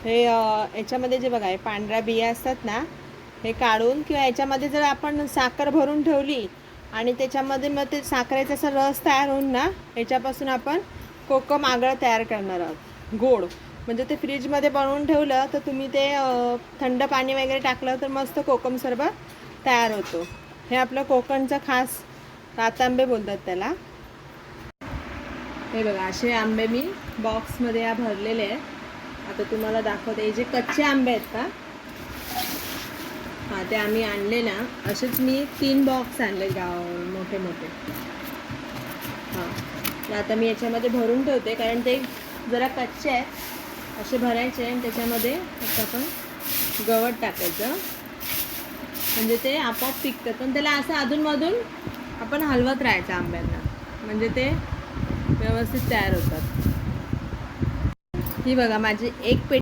हे याच्यामध्ये जे बघा हे पांढऱ्या बिया असतात ना, हे काढून किंवा याच्यामध्ये जर आपण साखर भरून ठेवली आणि त्याच्यामध्ये मग ते साखरेचा असा रस तयार होऊन ना, याच्यापासून आपण कोकम आगळ तयार करणार आहोत गोड. म्हणजे ते फ्रीजमध्ये बनवून ठेवलं तर तुम्ही ते थंड पाणी वगैरे टाकलं तर मस्त कोकम सरबत तयार होतो. हे आपलं कोकणचं खास रातांबे बोलतात त्याला. हे बघा असे आंबे मी बॉक्समध्ये या भरलेले आहेत. आता तुम्हाला दाखवते. हे जे कच्चे आंबे आहेत का, हां ते आम्ही आणले ना, असेच मी 3 बॉक्स आणले मोठे मोठे. हां तर आता मी याच्यामध्ये भरून ठेवते कारण ते जरा कच्चे आहेत. असे भरायचे आणि त्याच्यामध्ये फक्त आपण गवत टाकायचं म्हणजे ते आपोआप पिकतं. पण त्याला असं अधूनमधून आपण हलवत राहायचं आंब्यांना, म्हणजे ते व्यवस्थित तयार होतात. ही बघा माझी एक पेटी